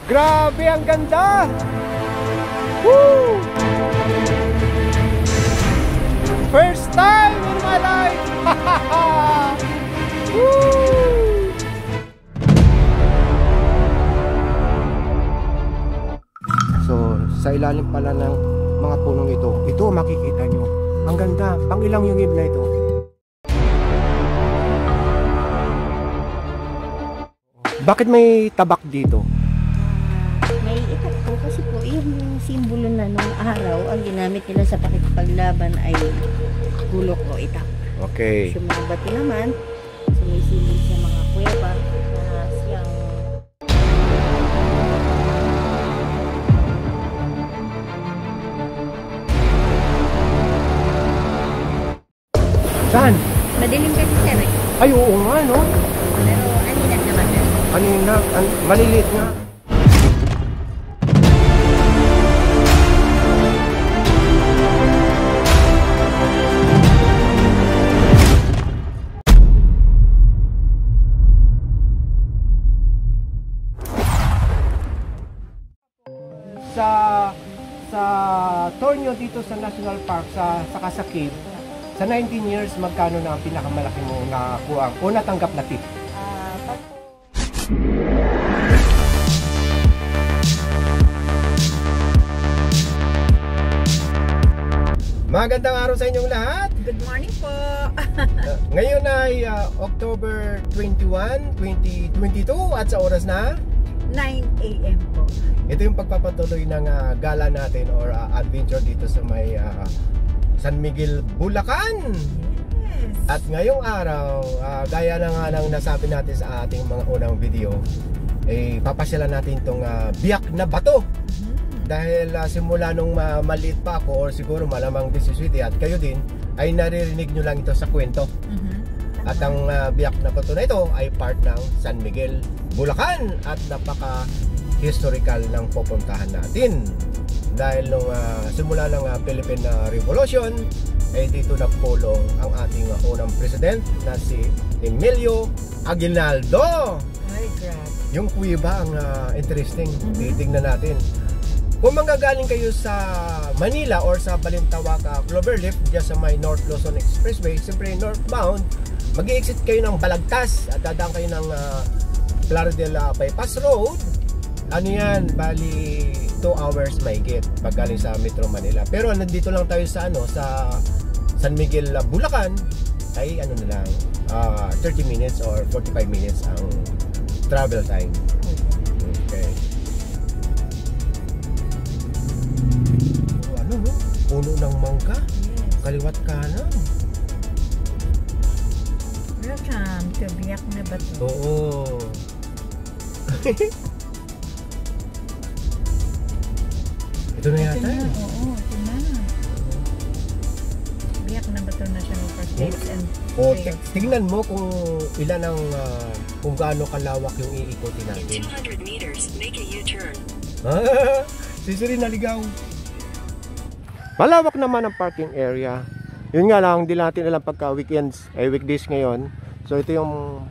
Grabe, ang ganda! Woo! First time in my life! Woo! So, sa ilalim pala ng mga punong ito makikita nyo. Ang ganda, pang ilang yungib na ito. Bakit may tabak dito? May itak po kasi po yung simbolo na nung araw ang ginamit nila sa pakikipaglaban ay gulok o itak. Okay. Sa mga bato naman, sumisilid sa mga kuweba na siyang... Saan? Madilim kasi sir eh. Ay, oo nga, no? Pero anilan naman sir. Kanina, maliliit nga. Sa tour nyo dito sa National Park, saka sa cave, sa 19 years, magkano na ang pinakamalaki mo nakuha o natanggap na tip? Magandang araw sa inyong lahat. Good morning po. Ngayon ay October 21, 2022 at sa oras na 9 a.m. po. ito yung pagpapatuloy ng gala natin or adventure dito sa may San Miguel, Bulacan. Yes. At ngayong araw, gaya na nga ng nasabi natin sa ating mga unang video, papasyalan natin itong biyak na bato. Dahil simula nung maliit pa ako, or siguro malamang this is at kayo din, ay naririnig nyo lang ito sa kwento. At ang biyak na bato na ito ay part ng San Miguel, Bulacan. At napaka-historical ng pupuntahan natin. Dahil nung simula ng Philippine Revolution, dito nagpulong ang ating unang president na si Emilio Aguinaldo. Ay, grabe. Yung kuwiba ang interesting. Titignan natin. Kung manggagaling kayo sa Manila or sa Balintawak, Cloverleaf, dyan sa may North Luzon Expressway, siyempre northbound, mag-i-exit kayo ng Balagtas at dadaan kayo ng Plaridel Bypass Road. Ano yan? Bali 2 hours may get pag galing sa Metro Manila. Pero nandito lang tayo sa sa San Miguel, Bulacan, ay ano na lang 30 minutes or 45 minutes ang travel time. Okay. Ano no? Puno ng mangga. Yes. Kaliwat kanan. Welcome to biyak na bato. Oo. Ito na yata. Oo, ito na. Biyak na bato National Park Lakes and Trails. Tingnan mo kung ilan ang kung gaano kalawak yung iikotin natin. In 200 meters, make a U-turn. Sisiri naligaw. Malawak naman ang parking area. Yun nga lang, hindi natin alam pagka weekends, weekdays ngayon. So ito yung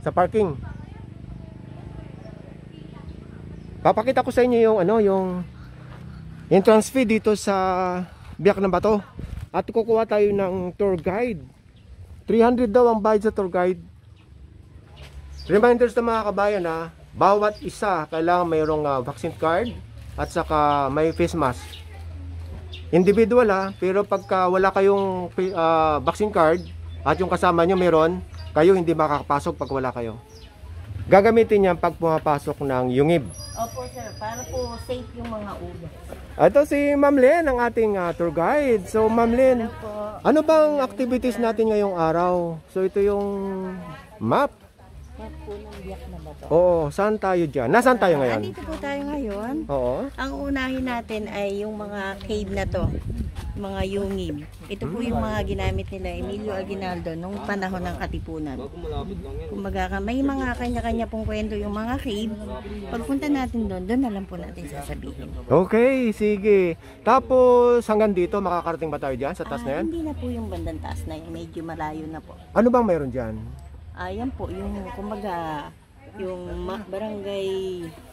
sa parking. Papakita ko sa inyo yung yung entrance fee dito sa Biak ng Bato. At kukuha tayo ng tour guide. 300 daw ang bayad sa tour guide. Reminders sa mga kabayan bawat isa kailangan mayroong vaccine card at saka may face mask. Individual pero pagka wala kayong vaccine card at yung kasama nyo meron, kayo hindi makakapasok pag wala kayo. Gagamitin yan pag pumapasok ng yungib. Opo sir, para po safe yung mga ulo. Ito si Ma'am Len, ang ating tour guide. So Ma'am Len, ano bang activities natin ngayong araw? So ito yung map. Map po ng biyak na bato. Oo, saan tayo dyan? Nasaan tayo ngayon? Dito po tayo ngayon. Oo. Ang unahin natin ay yung mga cave na to, mga yungib. Ito po yung mga ginamit nila Emilio Aguinaldo nung panahon ng Katipunan. Kumbaga, may mga kanya-kanya pong kwento yung mga cave. Pagpunta natin doon na lang po natin sasabihin. Okay, sige. Tapos hanggang dito makakarating ba tayo dyan sa taas na yan? Hindi na po yung bandang taas na yan, medyo malayo na po. Ano bang mayroon dyan? Ayan po, yung kumbaga Yung barangay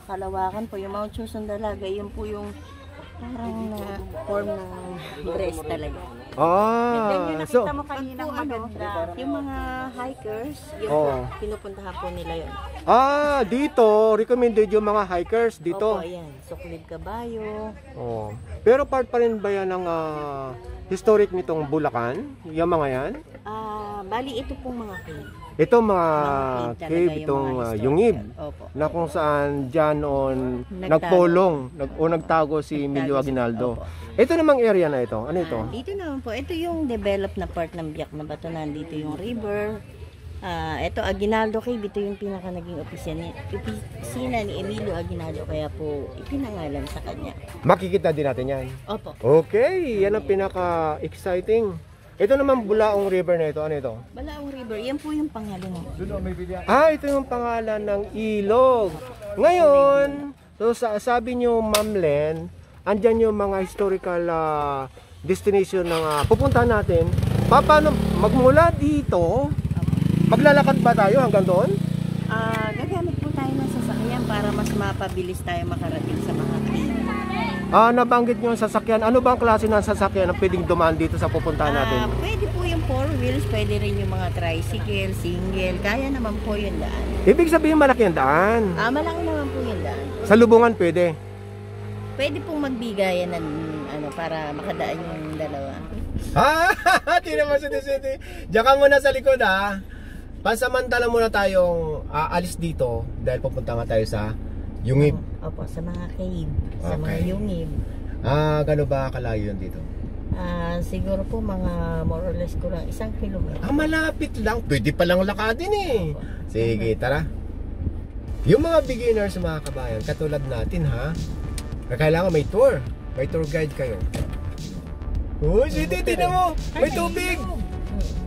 Kalawakan po, yung Mount Susan Dalaga, yun po yung parang na form ng breast talaga. And then yung nakita mo kanina maganda, yung mga hikers, yung po, pinupuntahan po nila yun. Dito, recommended yung mga hikers dito. Opo, ayan, Suklid Caballo. Pero part pa rin ba yan ng historic nitong Bulacan? Yung mga yan? Bali, ito pong mga cave. Ito mga cave talaga, cave, yung itong mga Yungib, Opo. na kung saan dyan Nagtago. nagpolong o nagtago si Emilio Aguinaldo. Opo. Ito namang area na ito, ano ito? Dito naman po, ito yung developed na part ng Biak na Bato. Nandito yung river. Ito, Aguinaldo Cave, ito yung pinaka naging opisina ni Emilio Aguinaldo, kaya po ipinangalan sa kanya. Makikita din natin yan. Opo. Okay, yan ang pinaka-exciting. Ito naman Bulaong River na ito, ano ito? Balaong River, yan po yung pangalan mo. Ito yung pangalan ng ilog. Ngayon, so sabi nyo Ma'am Len, andyan yung mga historical destination ng pupuntahan natin. Paano magmula dito? Maglalakad ba tayo hanggang doon? Gagamit po tayo ng sasakyan para mas mapabilis tayo makarating sa mga cave. Nabanggit nyo yung sasakyan. Ano bang klase ng sasakyan ang pwedeng dumaan dito sa pupuntahan natin? Pwede po yung 4 wheels, pwede rin yung mga tricycle, single, kaya naman po yung daan. Ibig sabihin malaki ang daan. Malaki naman po yung daan. Sa lubungan pwede. Pwede pong magbigayan ng para makadaan yung dalawa. Tingnan mo City City. Diyan ka muna sa likod Pansamantala muna tayong aalis dito dahil pupunta nga tayo sa Yungib. Opo, sa mga cave, sa mga Yungib. Gano'n ba kalayo yun dito? Siguro po mga more or less kulang 1 kilometro. Malapit lang. Pwede palang lakadin Opo. Sige, tara. Yung mga beginners, mga kabayan, katulad natin kailangan may tour. May tour guide kayo. City, tingnan mo! May tubig!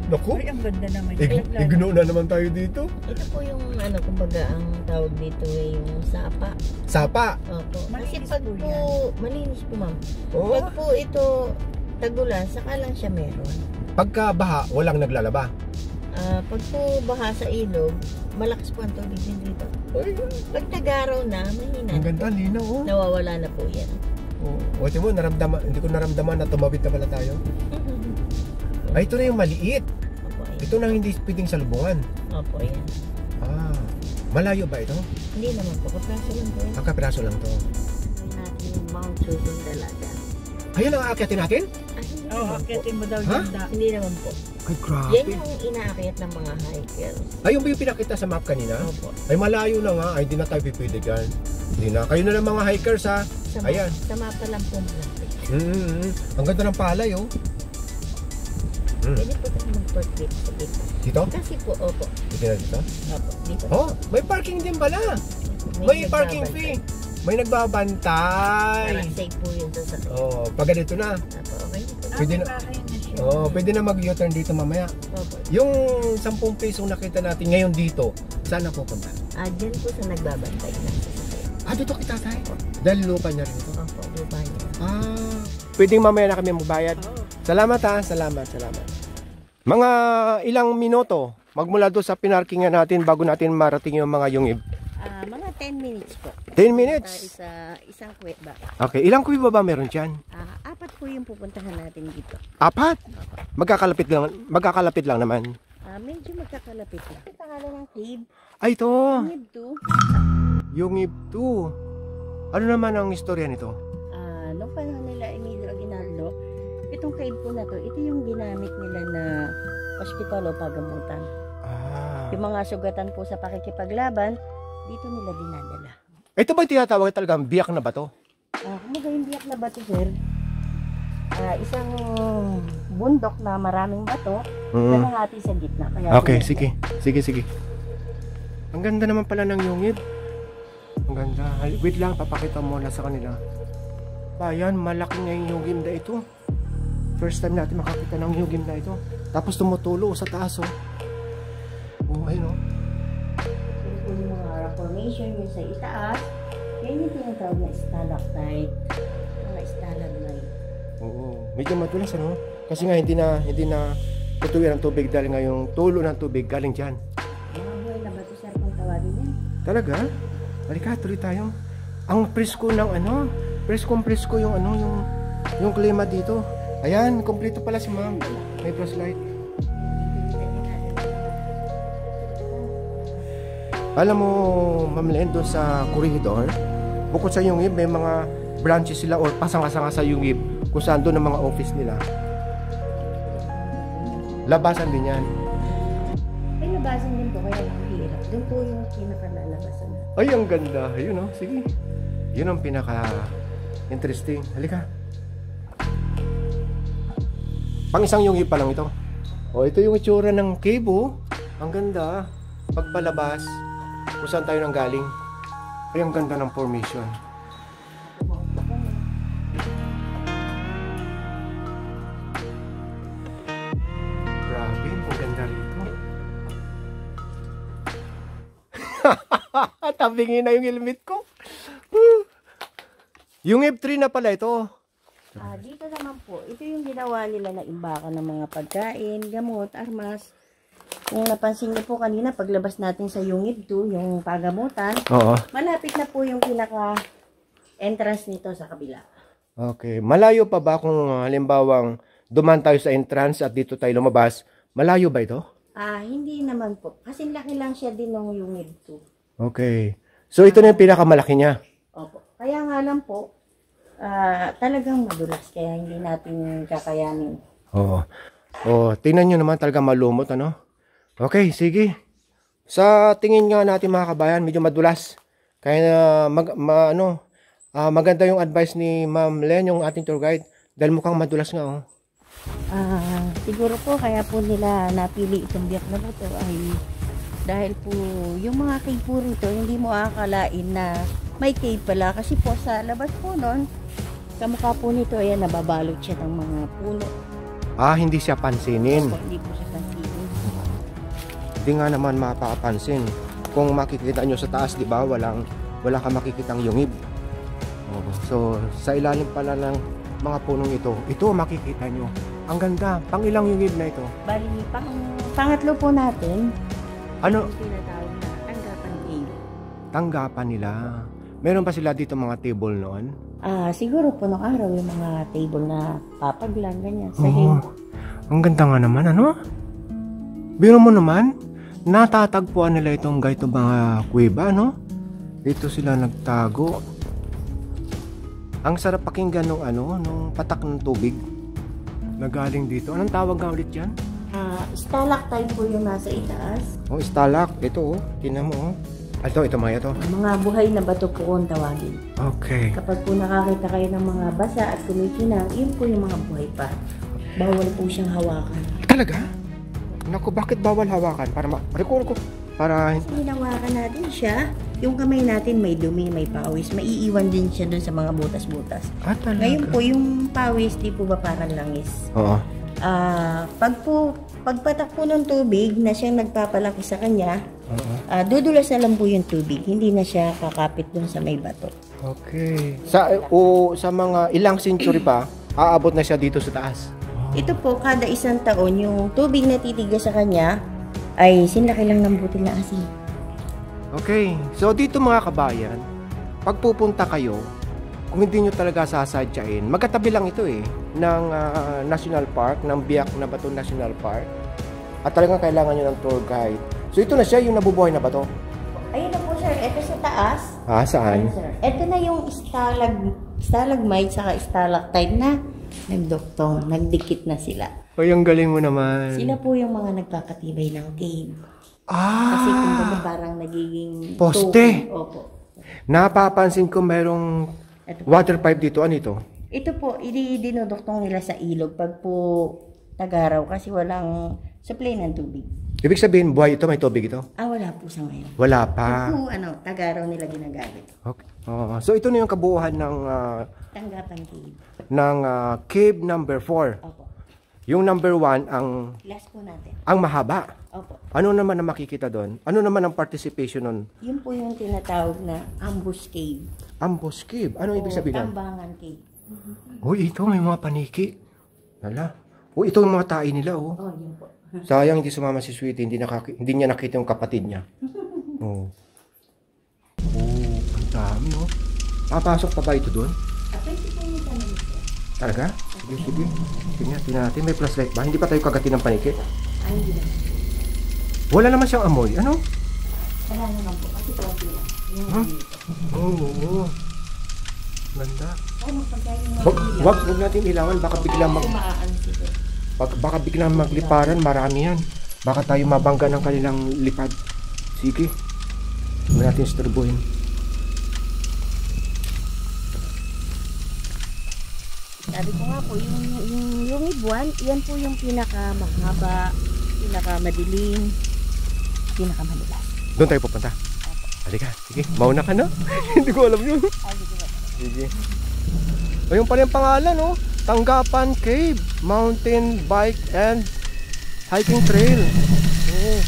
Naku! Ang ganda naman. Igno na naman tayo dito. Ito po yung kumbaga ang tawag dito yung sapa. Sapa. Opo. Kasi pag po, malinis po ma'am. Oh. Pag po ito tagulan, saka lang siya meron. Pagka baha, walang naglalaba. Pag po baha sa ilog, malakas po ang tubig din dito. Pag tagaraw na, mahina. Ang ganda, linaw Nawawala na po yan. Buti mo, hindi ko naramdaman na tumawid na pala tayo. Ito na yung maliit. Opo, yan. Ito na hindi pwedeng salubungan. Opo, yan. Malayo ba ito? Hindi naman po, kapraso lang po yan. Kapraso lang to. Natin yung Mount Susan Dalaga. Ayun ang aakyatin natin? Akyatin mo daw yung Hindi naman po. Ay, grabe. Yan yung inaakyat ng mga hikers. Ayun ba yung pinakita sa map kanina? Opo. Ay, malayo na nga. Ay, di na tayo pipili dyan. Hindi na. Kayo na lang mga hikers Ayan. Sa mapa lang po malapit. Ang ganda ng palay Pwede po tayo mag-portrait sa dito. Dito? Kasi po, opo. Dito na dito? Opo, dito. May parking din pala. May parking fee. May nagbabantay. Para safe po yun sa sakit. Pag ganito na. Opo, okay. Pwede na. Pwede na mag-U-turn dito mamaya. Opo. Yung 10 pisong nakita natin ngayon dito, saan na pupunta? Dyan po sa nagbabantay na sa sakit. Dito kita tayo. Dahil lupa niya rin ito. Opo, lupa niya. Pwedeng mamaya na kami magbayad. Salamat Salamat. Mga ilang minuto magmula doon sa pinarkingan natin bago natin marating yung mga Yungib. Mga 10 minutes po. 10 minutes? Sa isang kuweba. Okay, ilang kuweba ba meron dyan? 4 po yung pupuntahan natin dito. 4? Magkakalapit lang naman. Medyo magkakalapit lang. Ang pangalan ng cave? Ito. Yungib 2. Yungib 2. Ano naman ang istorya nito? Noong panahon nila Emilio Aguinaldo, itong cave po na to, ito yung ginamit nila na ospital o pagamutan. Yung mga sugatan po sa pakikipaglaban, dito nila dinadala. Ito ba tinatawag talagang biyak na bato? Kumaga yung biyak na bato, sir. Isang bundok na maraming bato na nangati sa gitna. Kaya okay, sige. Ang ganda naman pala ng Yungib. Ang ganda. Wait lang, papakita mo na sa kanila. Bayan, malaki nga yung Yungib na ito. First time natin makakita ng Yungib na ito. Tapos tumutulo sa taas ayun Ito yung mga formation yung sa itaas. Yan yung tinatawag na stalactite. Mga stalagmite. Medyo matulas kasi nga hindi na tutuwid ang tubig dahil nga yung tulo ng tubig galing dyan. Mga buhay na bato, sir, kung tawagin yan. Talaga? Halika, tuloy tayo. Ang presko ng ano, presko yung ano, yung klima dito. Ayan, kompleto pala si ma'am. May flashlight. Alam mo, Ma'am Len, doon sa corridor, bukod sa Yungib, may mga branches sila or pasang-asanga sa Yungib kung saan doon ang mga office nila. Labasan din yan. Ay, labasan din po, kaya mahirap. Doon po yung pinakalalabasan na. Ay, ang ganda. Yun, oh. Sige. Yun ang pinaka-interesting. Halika. Pang isang Yungib pa lang ito. O, ito yung itsura ng cave, oh. Ang ganda. Pagpalabas, kung saan tayo nang galing. Ay, ang ganda ng formation. Grabe, ang ganda rito. Tabingin na yung helmet ko. Yung F3 na pala ito. Dito naman po, ito yung ginawa nila na imbakan ng mga pagkain, gamot, armas. Kung napansin niyo po kanina, paglabas natin sa Yungib 2, yung pagamutan, Oo. malapit na po yung pinaka-entrance nito sa kabila. Okay. Malayo pa ba kung halimbawang duman tayo sa entrance at dito tayo lumabas? Malayo ba ito? Hindi naman po. Kasi laki lang siya din ng Yungib 2. Okay. So ito na yung pinakamalaki niya. Opo. Kaya nga lang po, talagang madulas. Kaya hindi natin kakayanin. Oo. Oh, tingnan nyo naman talaga malumot, ano? Okay, sige. Sa tingin nga natin mga kabayan, medyo madulas. Kaya maganda yung advice ni Ma'am Len, yung ating tour guide. Dahil mukhang madulas nga, oh. Siguro po, kaya po nila napili itong biyak na buto ay dahil po yung mga cave po rito, hindi mo akalain na may cave pala. Kasi po sa labas po nun, kamukha po nito, ayan, nababalot siya ng mga puno. Hindi siya pansinin. Opo, hindi po siya pansinin. Hindi nga naman mapapansin. Kung makikita nyo sa taas, di ba, wala ka makikitang Yungib. So, sa ilalim pala ng mga punong ito makikita nyo. Ang ganda. Pang ilang Yungib na ito? Bali, pangatlo po natin, Ano? yung tinatawag na tanggapan cave. Tanggapan nila. Meron pa sila dito mga table noon? Siguro po nung araw yung mga table na papaglan, ganyan, sa Ang ganda nga naman, ano? Biro mo naman, natatagpuan nila itong ganito mga kuweba, no? Dito sila nagtago. Ang sarap pakinggan nung nung patak ng tubig na galing dito. Anong tawag nga ulit yan? Stalactite po yung nasa itaas. Stalak. Ito, tingnan mo, Ito, Maya, to. Mga buhay na bato po kung tawagin. Okay. Kapag po nakakita kayo ng mga basa at kumikinang, yun po yung mga buhay pa. Bawal po siyang hawakan. Talaga? Naku, bakit bawal hawakan? Record ko. Para... Kasi hinawakan natin siya, yung kamay natin may dumi, may pawis, maiiwan din siya dun sa mga butas-butas. Talaga? Ngayon po, yung pawis, di po ba parang langis? Oo. Pagpatak po ng tubig na siyang nagpapalaki sa kanya, Oo. dudulas na lang po yung tubig, hindi na siya kakapit dun sa may bato. Okay. Sa mga ilang century pa, aabot na siya dito sa taas. Ito po, kada isang taon, yung tubig na titigas sa kanya, ay sinlaki lang ng butil na asin. Okay. So dito mga kabayan, pag pupunta kayo, kung hindi nyo talaga sasadyain, magkatabi lang ito ng National Park, ng Biak na Bato National Park. At talagang kailangan nyo ng tour guide. So ito na siya, yung nabubuhay na bato. Ayun na po sir, ito sa taas. Saan? Ayun, sir. Ito na yung stalagmite saka stalactite na nagdoktong, nagdikit na sila. Ay, ang galing mo naman. Sila po yung mga nagpapatibay ng cave. Kasi kumbaga parang nagiging poste. Opo. Napapansin ko merong water pipe dito. Ano ito? Ito po, dinodoktor nila sa ilog pag po tag-araw kasi walang supply ng tubig. Ibig sabihin, buhay ito, may tubig ito? Wala po sa ngayon. Wala pa. Pag po, tag-araw nila ginagamit. Okay. So ito na yung kabuuan ng Tanggapan cave. Cave number 4. Opo. Yung number 1 ang Last po natin. mahaba. Opo. Ano naman ang makikita doon? Ano naman ang participation nun? Yun po yung tinatawag na ambush cave. Ambush cave. Ano ibig sabihin nun? Tambangan cave. Uy, ito may mga paniki. Hala. Uy, ito yung mga tae nila, oh. Yun po. Sayang hindi sumama si Sweetie, hindi niya nakita yung kapatid niya. Oh. dami oh. Papasok pa ba ito doon? Pwede po yung tanong ito. Talaga? Sige, sige. Tingnan natin, may flashlight ba? Hindi pa tayo kagatin ng paniki? Ay, hindi na. Wala naman siyang amoy. Ano? Wala naman po. Kasi coffee lang. Huh? Oo. Ganda. Ay, magpagkain mo. Wag natin ilawan. Baka biglang baka biglang magliparan. Marami yan. Baka tayo mabangga ng kanilang lipad. Sige. Huwag natin istorbohin. Sabi ko nga po, yung ibuan, yan po yung pinakamahaba, pinakamadilim, pinakamalilas. Doon tayo pupunta. Halika, sige. Mauna ka na. Hindi ko alam yun. Ay, hindi ko. Sige. Ayun pala yung pangalan, oh. Tanggapan Cave, Mountain Bike and Hiking Trail. Oh.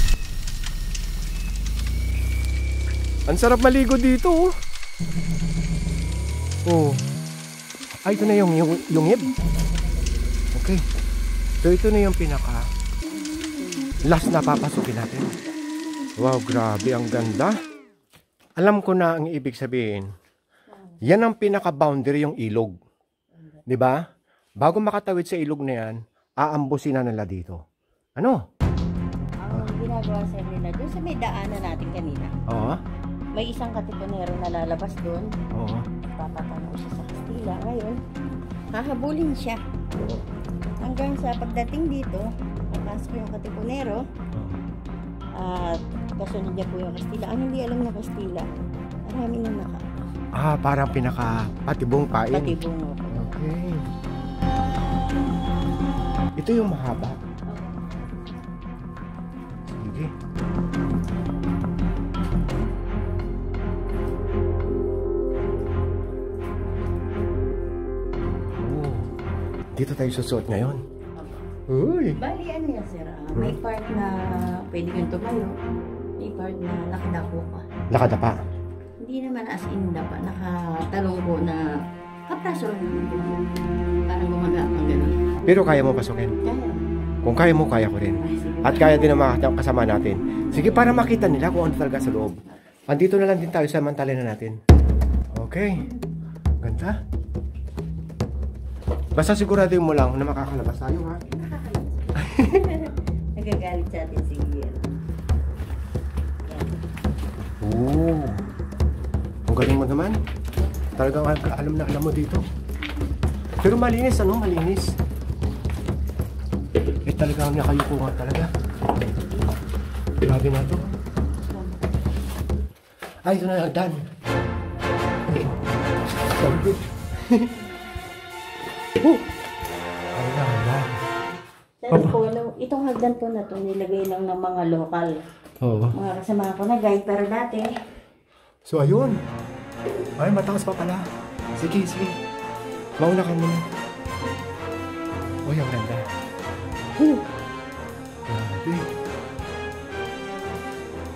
Ang sarap maligo dito, oh. Oh. Ay, ito na yung lungib. Okay. So, ito na yung pinaka last na papasukin natin. Wow, grabe. Ang ganda. Alam ko na ang ibig sabihin. Yan ang pinaka-boundary yung ilog. Diba? Bago makatawid sa ilog na yan, aambusin na nila dito. Ano? Ang ginagawa sa nila, doon sa may daanan natin kanina, Oo. may isang katipunero na lalabas doon. Oo. Papatanaw siya sa Kastila. Ngayon, hahabulin siya. Hanggang sa pagdating dito, papasok yung katipunero. At kasunod niya po yung Kastila. Ang hindi alam na Kastila, maraming na naka. Ah, parang pinaka-patibong pain. Patibong ako. Okay. Ito yung mahaba. Sige. Oh. Dito tayo susuot ngayon. Uy. Bali, ano yan, sir? May part na pwede kang tumayo. May part na nakadako ka. Nakadapa. Hindi naman as in dapa. Nakatalong ko na kapraso. Parang gumagapang gano'n. Pero kaya mo pasukin. Kaya. Kung kaya mo, kaya ko rin. At kaya din ang mga kasama natin. Sige, para makita nila kung ano talaga sa loob. Andito na lang din tayo, samantalin na natin. Okay. Ganda. Basta siguraduhin mo lang na makakalabas tayo, ha? Nagagalit sa atin si Gian. Oo. Ang galing mo naman. Talagang alam na alam mo dito. Pero malinis, ano? Malinis. Eh talagang nakayuko nga talaga. Grabe na to. Ay, ito na hagdan. Sabi. Ay na, hagdan. Sabi po, itong hagdan po na to nilagay lang ng mga lokal. Oo. Mga kasama ko na guide, pero dati, So ayun. Ay, mataas pa pala. Sige, sige. Mauna ka muna. Uy, ang ganda. Grabe.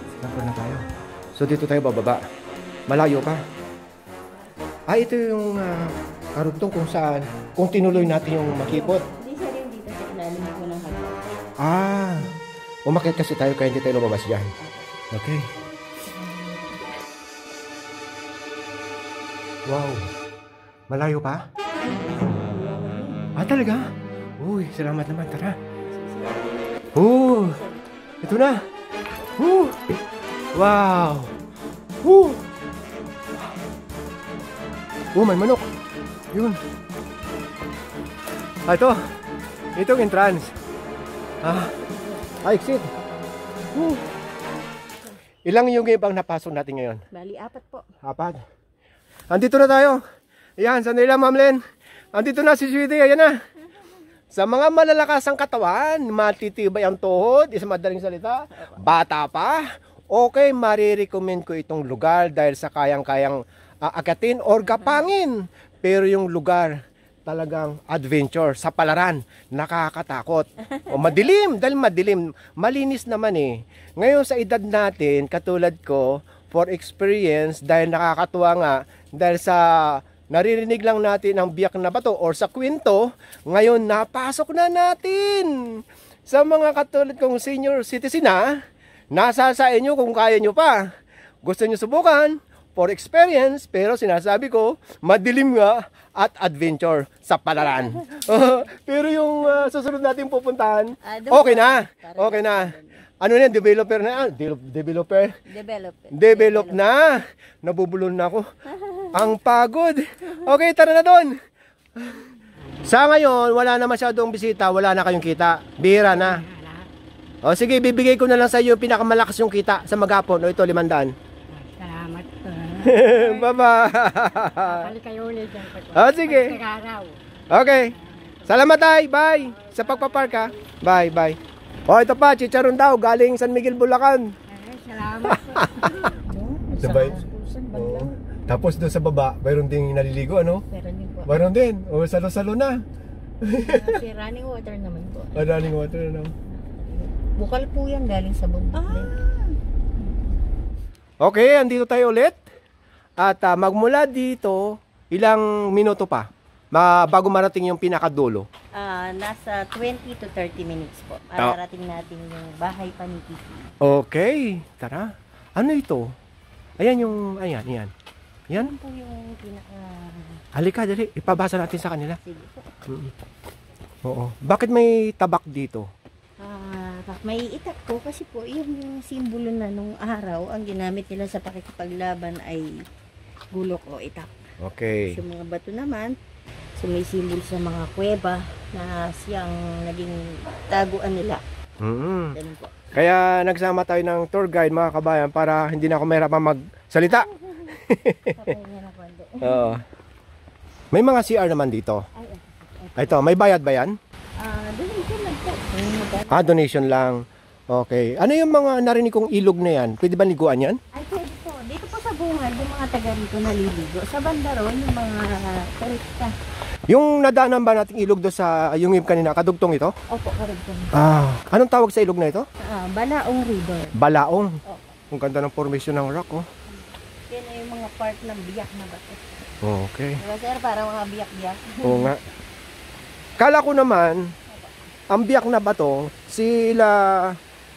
Sinapo na tayo. So dito tayo bababa. Malayo pa. Ah, ito yung karugtong kung saan, kung tinuloy natin yung makipot. hindi siya rin dito sa ilalim po ng hagdan. Ah, umakit kasi tayo kaya hindi tayo lumabas dyan. Okay. Wow. Malayo pa? Ah, talaga? Uy, salamat naman. Tara. Ito na. Wow. May manok. Yun. Ah, ito. Itong entrance. Exit. Ilang yung ibang napasok natin ngayon? Bali, 4 po. 4. Andito na tayo. Ayan, sandali lang, Ma'am Len. Andito na si Sweetie, ayan na. Sa mga malalakas ang katawan, matitibay ang tuhod, isang madaling salita, bata pa, okay, marirecommend ko itong lugar dahil sa kayang-kayang akatin or gapangin. Pero yung lugar, talagang adventure, sa palaran, nakakatakot. O madilim, dahil madilim, malinis naman eh. Ngayon sa edad natin, katulad ko, for experience, dahil nakakatuwa nga, dahil sa naririnig lang natin ang biyak na bato or sa kwento, ngayon napasok na natin. Sa mga katulad kong senior citizen na, nasa sa inyo kung kaya nyo pa. Gusto nyo subukan? for experience, pero sinasabi ko, madilim nga at adventure sa palaran. Pero yung susunod natin pupuntahan, okay na. Okay na. Ano na yan? Developer na? Developer? Develop na. Nabubulol na ako. Ang pagod. Okay, tara na doon. Sa ngayon, wala na masyadong bisita, wala na kayong kita. Bihira na. O sige, bibigay ko na lang sa iyo pinakamalakas yung kita sa maghapon. O ito, 500. Salamat po. Bye-bye. Balik kayo ulit dyan. O sige. Pagkaraw. Okay. Salamat ay. Bye. Sa pagpapark ha. Bye, bye. O ito pa, chicharon daw. Galing San Miguel, Bulacan. Salamat po. Sabay. Oo. Tapos doon sa baba, mayroon ding naliligo, ano? Meron din po. Mayroon din. O, salo-salo na. Kasi running water naman po. Running water, ano? Bukal po yan galing sa bundok din. Okay, andito tayo ulit. At magmula dito, ilang minuto pa bago marating yung pinakadulo? Nasa 20 to 30 minutes po. Mararating natin yung bahay pa ni Kiki. Okay, tara. Ano ito? Ayan yung, ayan. Yan. Yan po yung pinaka... Halika, dali. Ipabasa natin sa kanila. Sige po. Oo. Bakit may tabak dito? May itak po kasi po yung simbolo na nung araw ang ginamit nila sa pakikipaglaban ay gulok o itak. Okay. Sa mga bato naman, sumisimbol sa mga kuweba na siyang naging taguan nila. Ganun po. Kaya nagsama tayo ng tour guide mga kabayan para hindi na ako mahirapan magsalita. Oo. May mga CR naman dito. Ito, may bayad ba yan? Donation lang po. Donation lang. Okay. Ano yung mga narinig kong ilog na yan? Pwede ba liguan yan? Ay, pwede po. Dito po sa bungad, yung mga taga rito naliligo. Sa banda ron, yung mga turista. Yung nadaanan ba nating ilog doon sa yung kanina, kadugtong ito? Opo, karagtong. Anong tawag sa ilog na ito? Balaong River. Balaong. Opo. Ang ganda ng formation ng rock, oh. Yan ay yung mga part ng biyak na bato. Okay. Diba sir, parang mga biyak-biyak. Oo nga. Kala ko naman, ang biyak na bato, sila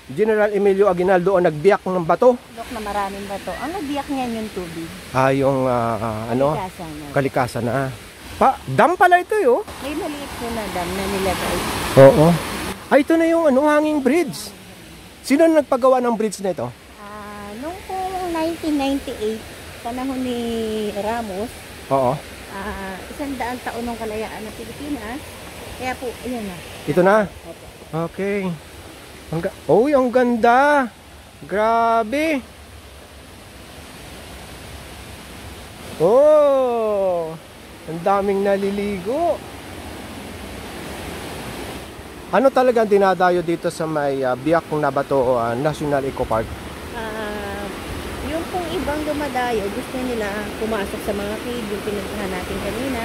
General Emilio Aguinaldo ang nagbiyak ng bato. Dok na maraming bato. Ang nagbiyak niyan yung tubig. Yung Kalikasan na. kalikasan na. Dam pala ito, oh. May maliit po na dam na nilagay. Oo. Ay, ito na yung hanging bridge. Sino nagpagawa ng bridge na ito? Noong po 1998, panahon ni Ramos, Oo. 100 taon ng kalayaan ng Pilipinas. Kaya po, ayan na. Ito na. Opo. Okay. Ang ganda. Grabe. Oh, ang daming naliligo. Ano talaga ang dinadayo dito sa may Biak na Bato o National Eco Park? Yung pong ibang dumadayo, gusto nila pumasok sa mga cave, yung pinuntahan natin kanina.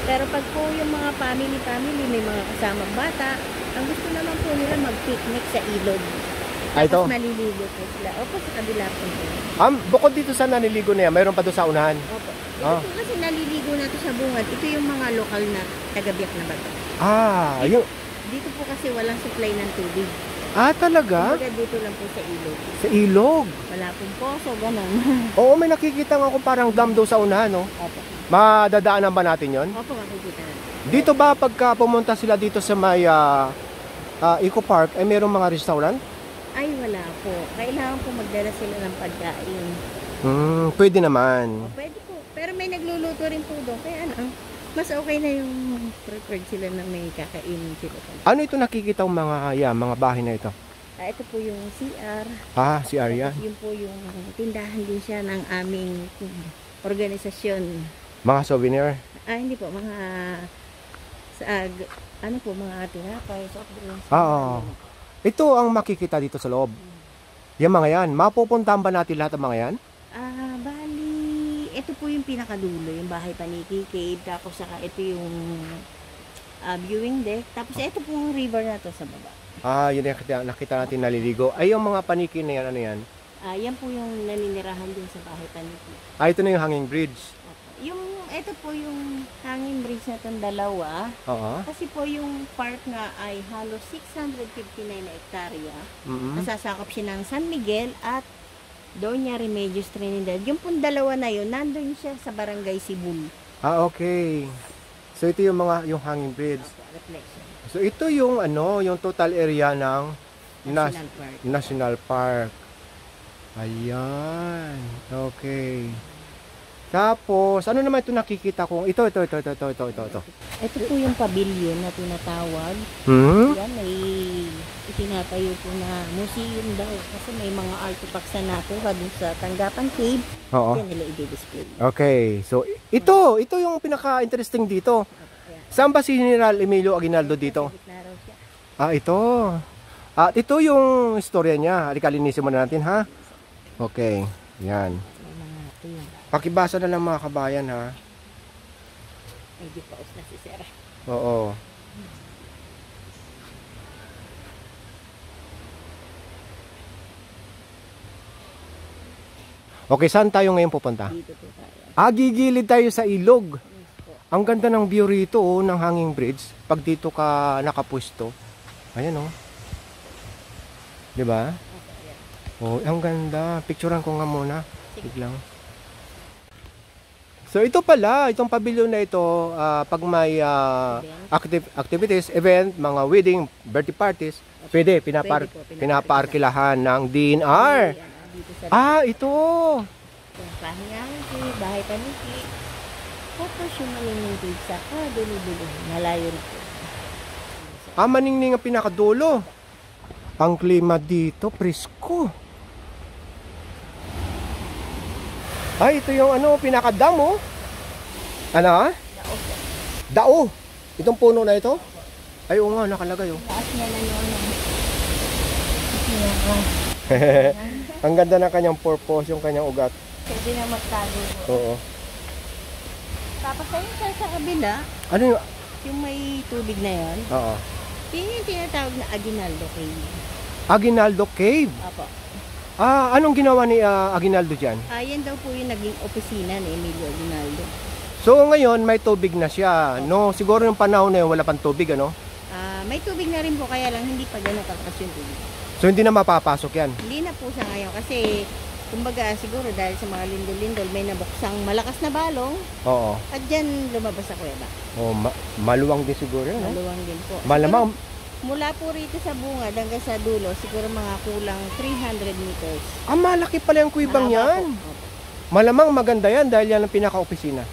Pero pag po yung mga family, may mga kasamang bata, ang gusto naman po nila mag-picnic sa ilog. Ito? Tapos maliligo po sila. Opo, sa kabila po. Bukod dito sa naliligo na yan, mayroon pa doon sa unahan? Opo. Ito po kasi naliligo na to sa bungad. Ito yung mga lokal na taga-Biak na Bato. Dito po kasi walang supply ng tubig. Talaga? Kumbaga dito lang po sa ilog. Sa ilog? Wala pong poso, ganun. Oo, may nakikita nga ako parang dam doon sa unahan, no? Opo. Madadaanan ba natin yon? Opo, makikita natin. Dito ba pagka pumunta sila dito sa may Eco Park, ay mayroong mga restaurant? Ay, wala po. Kailangan po magdala sila ng pagkain. Pwede naman. Pwede po. Pero may nagluluto rin po doon. Kaya mas okay na yung preferred sila na may kakainin sila. Ano ito nakikita mga bahay na ito? Ito po yung CR. Si Arya. Yun po yung tindahan din siya ng aming organisasyon. Mga souvenir? Hindi po. Mga mga tinapay, soft drinks. Ito ang makikita dito sa loob. Yung mga yan. Mapupuntahan ba natin lahat ng mga yan? Bali, ito po yung pinakadulo, yung bahay pa ni Cave. Tapos saka ito yung viewing deck. Tapos ito po yung river na to sa baba. Yun yung nakita natin naliligo. Ay, yung mga paniki na yan, ano yan? Yan po yung naninirahan din sa bahay pa ni Cave. Ito na yung hanging bridge. Ito po yung hanging bridge na itong dalawa. Kasi po yung park nga ay halos 659 na hektarya. Nasasakop siya ng San Miguel at Doña Remedios Trinidad. Yung pong dalawa na yun, nandun siya sa Barangay Sibul. Ah, okay. So ito yung yung hanging bridge. Reflection. So ito yung yung total area ng National Park. National Park. Ayan. Okay. Tapos, ano naman ito nakikita kong? Ito. Ito po yung pavilion na tinatawag. Yan, may itinatayo po na museum daw. Kasi may mga artifacts na nakuha dun sa Tanggapan Cave. Oo. Yan nila i-display. Okay. So, ito yung pinaka-interesting dito. Saan ba si General Emilio Aguinaldo dito? Ah, ito. At ito yung istorya niya. Halika, linisin muna natin, ha? Okay. Yan. Pakibasa na lang mga kabayan, ha? Medyo paus na si Sir. Oo. Okay, saan tayo ngayon pupunta? Dito po tayo. Gigilid tayo sa ilog. Ang ganda ng view rito, ng hanging bridge. Pag dito ka nakapwesto. Ayan, oh. Diba? Oh, ang ganda. Picturean ko nga muna. Biglang. So ito pala, itong pavilion na ito, pag may activities, event, mga wedding, birthday parties, pwede, pinapaarkilahan ng DNR. Ito. Pahingahan si bahay paniki. Tapos yung maniningtig sa dulo-dulo. Malayo rin po. Maningning ang pinakadulo. Ang klima dito, presko. Ito yung pinakadam, oh. Ano? Dao. Itong puno na ito? Ay, oo nga, nakalagay, oh. Taas niya na noon. Ang ganda ng kanyang purpose, yung kanyang ugat. Pwede na magtago po. Oo. Tapos ayun sa kabila, Ano yung... yung may tubig na yon, Oo. yun yung tinatawag na Aguinaldo Cave. Aguinaldo Cave? Apo. Anong ginawa ni Aguinaldo dyan? Yan daw po yung naging opisina ni Emilio Aguinaldo. So ngayon may tubig na siya, no? Siguro yung panahon na yun wala pang tubig, ano? May tubig na rin po, kaya lang hindi pa gano'ng kalakas yung tubig. So hindi na mapapasok yan? Hindi na po siya ngayon kasi kumbaga siguro dahil sa mga lindol-lindol may nabuksang malakas na balong Oo. at dyan lumabas sa kuweba. Maluwang din siguro, no? Maluwang din po. Malamang. Siguro, mula po rito sa bungad hanggang sa dulo, siguro mga kulang 300 meters. Malaki pala yung kuwibang Mahaba yan. po. Malamang maganda yan dahil yan ang pinaka-opisina.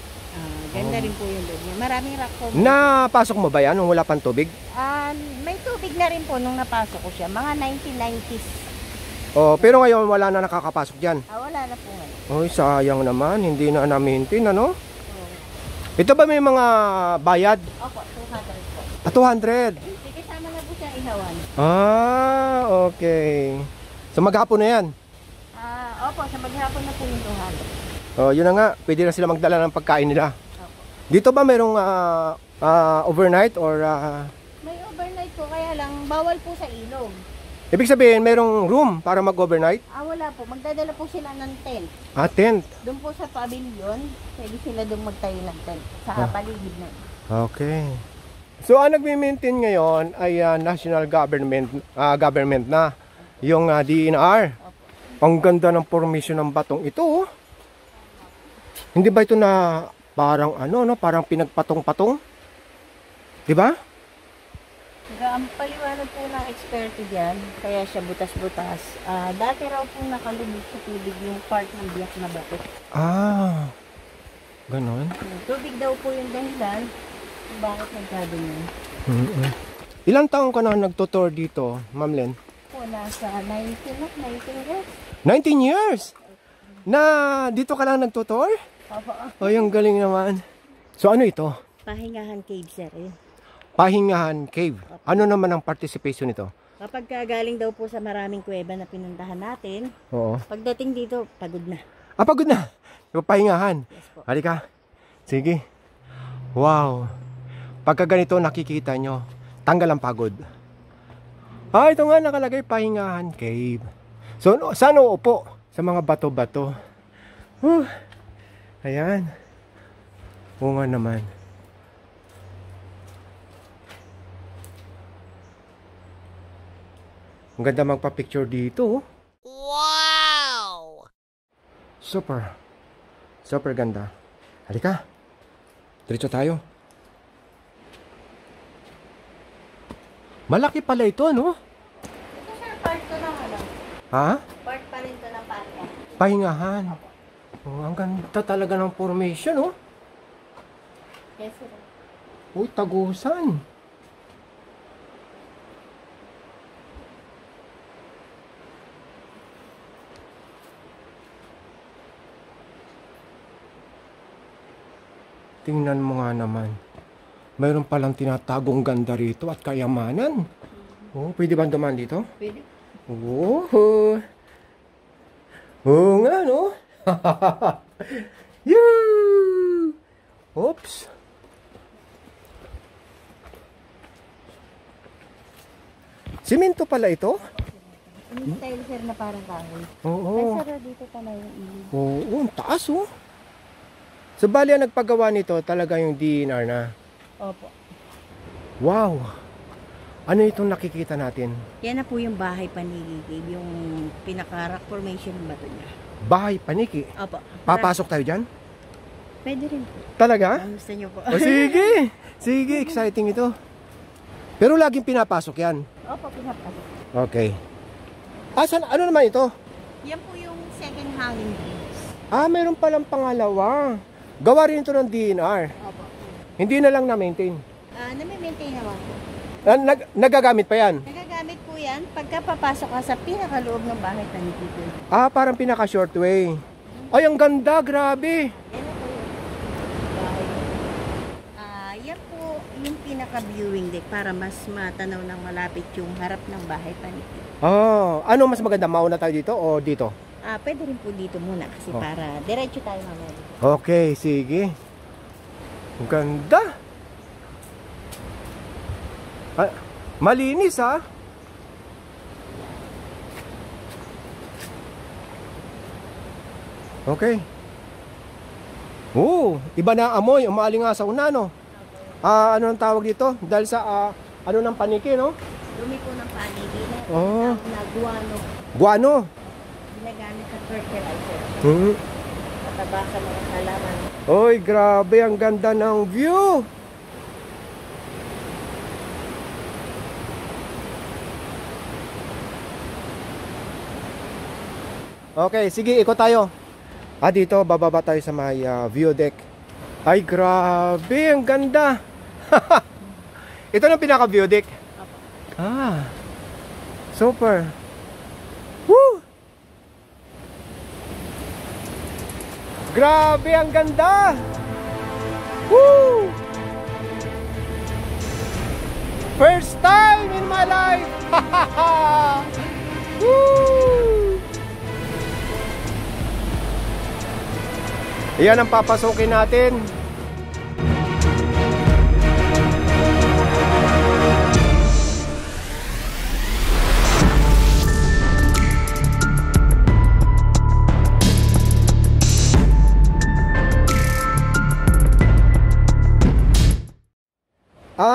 Ganda rin po yung loob niya. Maraming rock formation. Napasok mo ba yan nung wala pang tubig? May tubig na rin po nung napasok ko siya. Mga 1990s. Pero ngayon wala na nakakapasok dyan. Wala na po ngayon. Oy, sayang naman. Hindi na na-maintain, ano? Ito ba may mga bayad? Opo, 200 po. 200. Kasama na po siya ihawan. Okay. So maghapon na yan? Opo, sa maghapon na po yung 200. Yun na nga. Pwede na sila magdala ng pagkain nila. Dito ba mayroong overnight or... May overnight po, kaya lang bawal po sa ilog. Ibig sabihin, mayroong room para mag-overnight? Wala po. Magdadala po sila ng tent. Tent. Doon po sa pavilion, pwede sila doon magtayo ng tent. Sa paligid na. Okay. So, ang nagme-maintain ngayon ay national government na. Yung DNR. Ang ganda ng formation ng batong ito, oh. Hindi ba ito na parang parang pinagpatong-patong? 'Di ba? Ang paliwanag po ng eksperto diyan, kaya siya butas-butas. Dati raw po nakalubog sa tubig yung part ng biyak na bato. Ganon. Tubig daw po yung dahilan kung bakit nagkaganyan. Ilang taon ka na nagtutour dito, Ma'am Len? Po, nasa 19 years. 19 years? Na dito ka lang nagtutour? Opo. Ang galing naman. So ano ito? Pahingahan Cave, sir. Pahingahan Cave. Ano naman ang participation nito? Kapag galing daw po sa maraming kuweba na pinuntahan natin, Oo. pagdating dito, pagod na. Pagod na. Pahingahan. Yes po. Halika. Sige. Wow. Pagka ganito nakikita nyo, tanggal ang pagod. Ito nga nakalagay, Pahingahan Cave. So, saan uupo? Sa mga bato-bato. Ayan. Oo nga naman. Ang ganda magpa-picture dito. Wow! Super. Super ganda. Halika. Diretso tayo. Malaki pala ito, no? Ito sir, part to ng ano? Ha? Part pa rin to ng pahinga. Pahingahan. Oh, ang ganda talaga ng formation, no? Yes sir. Uy, tagusan. Tingnan mo nga naman. Mayroon palang tinatagong ganda rito at kayamanan. Oh, pwede ba dumaan dito? Pwede. Oo. Oo nga, no? Yoo! Oops. Simento pala ito? Yung style sir na parang kahoy. Oo. Ay sir, dito pala yung ilog. Oo, ang taas, oh. So, bali ang nagpagawa nito talaga yung DNR na. Opo. Wow! Ano itong nakikita natin? Yan na po yung bahay paniki cave, yung pinaka-rock formation ng bato niya. Bahay Paniki. Opo. Papasok tayo dyan? Pwede rin po. Talaga? Ang gusto niyo po. O sige! Sige, exciting ito. Pero laging pinapasok yan. Opo, pinapasok. Okay. Asan? Ano naman ito? Yan po yung second hanging bridge. Ah, meron palang pangalawa. Gawa rin ito ng DNR. Opo. Hindi na lang na-maintain. Nami-maintain naman po. Nagagamit pa yan? Nagagamit po yan pagka papasok ka sa pinakaloob ng bahay paniki cave. Ah, parang pinaka-short way. Ay, ang ganda. Grabe. Yan na po yung bahay. Yan po yung pinaka-viewing deck para mas matanaw ng malapit yung harap ng bahay paniki. Oh, ano mas maganda? Mauna tayo dito o dito? Pwede rin po dito muna kasi para diretso tayo mamaya. Okay, sige. Ang ganda. Ah, malinis, ha? Okay. Oh, iba na ang amoy. Umali nga sa una, no? Ano ang tawag dito? Dahil sa, ano ng paniki, no? Dumi po ng paniki na Oh. na guano. Guano. Ginagamit sa fertilizer. Hmm. Matabasan ng halaman. Oy, grabe. Ang ganda ng view. Okay, sige, ikot tayo. Dito, bababa tayo sa may view deck. Ay, grabe, ang ganda. Ito na pinaka-view deck. Super. Woo! Grabe, ang ganda. Woo! First time in my life. Woo! Iyan ang papasukin natin.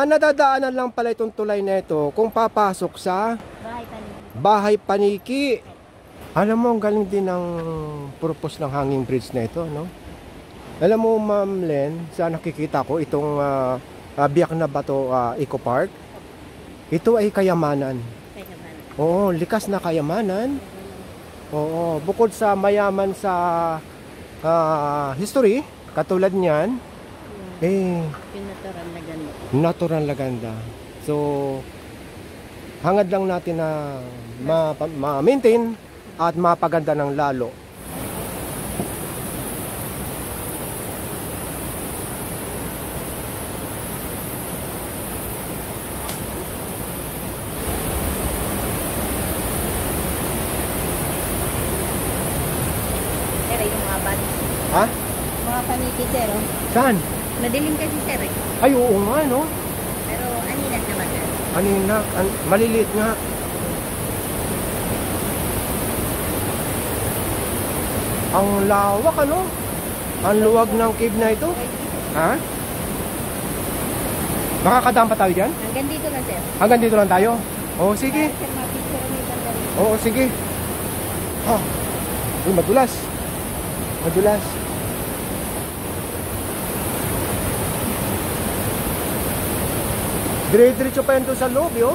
Nadadaanan lang pala itong tulay na ito kung papasok sa Bahay paniki. Bahay Paniki. Alam mo, ang galing din ng purpose ng hanging bridge na ito, no? Alam mo, Ma'am Len, sa nakikita ko, itong Biak na Bato Eco Park, ito ay kayamanan. Oo, likas na kayamanan. Oo, bukod sa mayaman sa history, katulad niyan, Pinatural na ganda. natural na ganda. So, hangad lang natin na ma-maintain at mapaganda ng lalo. Sir, yung mga bati. Ha? Mga paniki, sir. Oh. Saan? Madilim kasi, sir. Eh. Ay, oo nga, no? Pero anilat naman, sir. Kanina, maliliit nga. Ang lawak, ano? Ang luwag ng cave na ito. Ha? Makakadaan pa tayo dyan? Hanggang dito lang, sir. Hanggang dito lang tayo? Oo, sige. Sir, mapicture may banda rin. Oo, sige. Uy, madulas. Madulas. Dire-diretso pa yan doon sa loob, yo.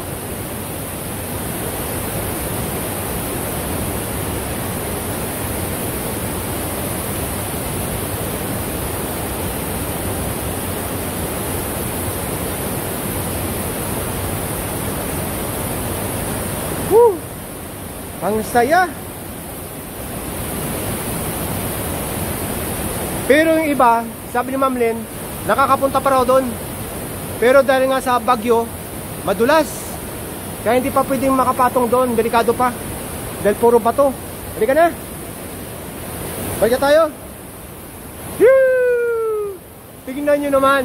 Woo! Ang saya. Pero yung iba, sabi ni Ma'am Len, nakakapunta pa raw doon. Pero dahil nga sa bagyo, madulas. Kaya hindi pa pwedeng makapatong doon. Delikado pa. Dahil puro bato. Halika na. Balik tayo. Woo! Tingnan nyo naman.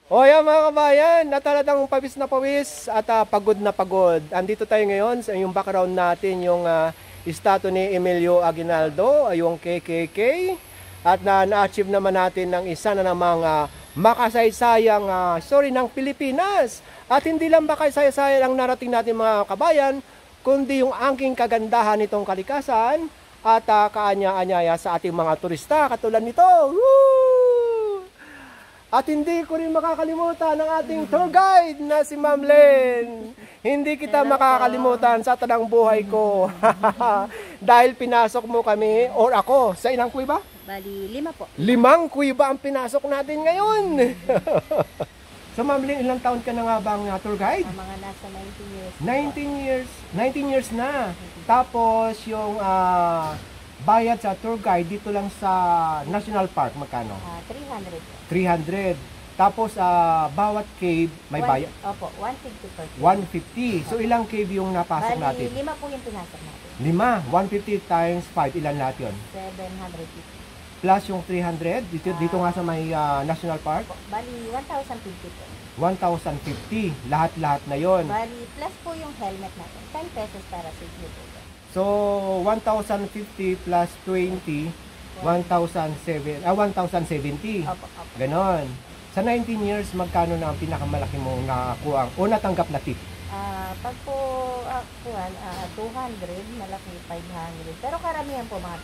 O yan mga kabayan, natalagang pawis na pawis at pagod na pagod. Andito tayo ngayon sa yung background natin, yung statue ni Emilio Aguinaldo, yung KKK. At na-achieve naman natin ng isa na namang makasaysayang story ng Pilipinas. At hindi lang makasaysayang ang narating natin mga kabayan, kundi yung angking kagandahan nitong kalikasan at kaanya-anyaya sa ating mga turista katulad nito. Woo! At hindi ko rin makakalimutan ang ating tour guide na si Ma'am Len. Hindi kita makakalimutan sa tanang buhay ko. Dahil pinasok mo kami, or ako, sa ilang kuiba? Bali, 5 po. 5 kuiba ang pinasok natin ngayon. So Ma'am Len, ilang taon ka na nga bang tour guide? Mga nasa 19 years. 19 years na. Tapos yung bayad sa tour guide dito lang sa National Park, magkano? 300 po. 300. Tapos bawat cave may bayad. Opo, 150 per cave. 150. So ilang cave yung napasok natin? Bali, 5 po yung pinasok natin. 5. 150 times 5. Ilan lahat yun? 750. Plus yung 300. Dito nga sa may National Park. Bali, 1,050 po. 1,050. Lahat-lahat na yon. Bali, plus po yung helmet natin. 10 pesos para sa inyo po. So 1,050 plus 20, 1,070. Opo, opo. Ganon. Sa 19 years, magkano na ang pinakamalaki mong nakakuha o natanggap na tip? Pag po, 200, malaki 500. Pero karamihan po mga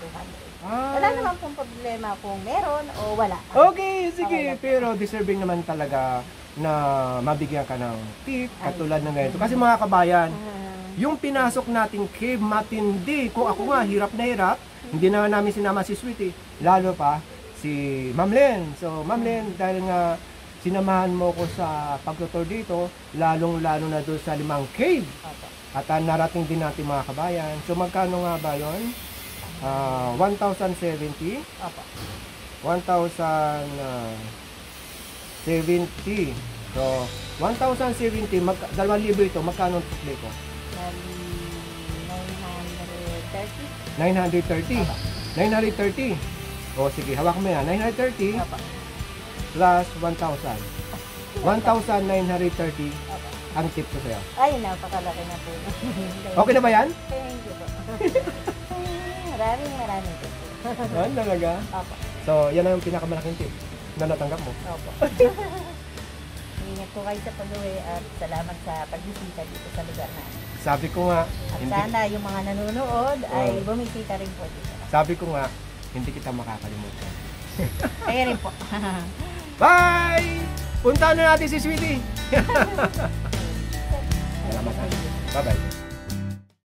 200. Wala naman pong problema kung meron o wala. Okay, sige. Okay. Pero deserving naman talaga na mabigyan ka ng tip katulad ng ganito. Kasi mga kabayan, yung pinasok nating cave matindi. Kung ako nga, hirap na hirap, hindi na namin sinama si Sweetie. Lalo pa si Ma'am Len. So Ma'am Len, dahil nga sinamahan mo ko sa pagtutur dito, lalong-lalo na doon sa 5 cave. At narating din natin mga kabayan. So magkano nga ba yun? 1,070. Opo. 1,070. So 1,070, 2,000 ito, magkano ang tukli ko? Bali, 930. 930. 930. O sige, hawak mo yan. 930 Opo. plus 1,000. 1,930 ang tip ko sa'yo. Ay, napakalaki na po. Okay na ba yan? Thank you po. Maraming po. Yan talaga. Opo. So, yan ang pinakamalaking tip na natanggap mo. Opo. Ingat po kayo sa pag-uwi at salamat sa pagbisita dito sa lugar natin. Sabi ko nga, At sana yung mga nanonood ay bumisita rin po dito. sabi ko nga, hindi kita makakalimutan. Kaya rin po. Bye! Puntahan na natin si Sweetie. Salamat. Bye-bye.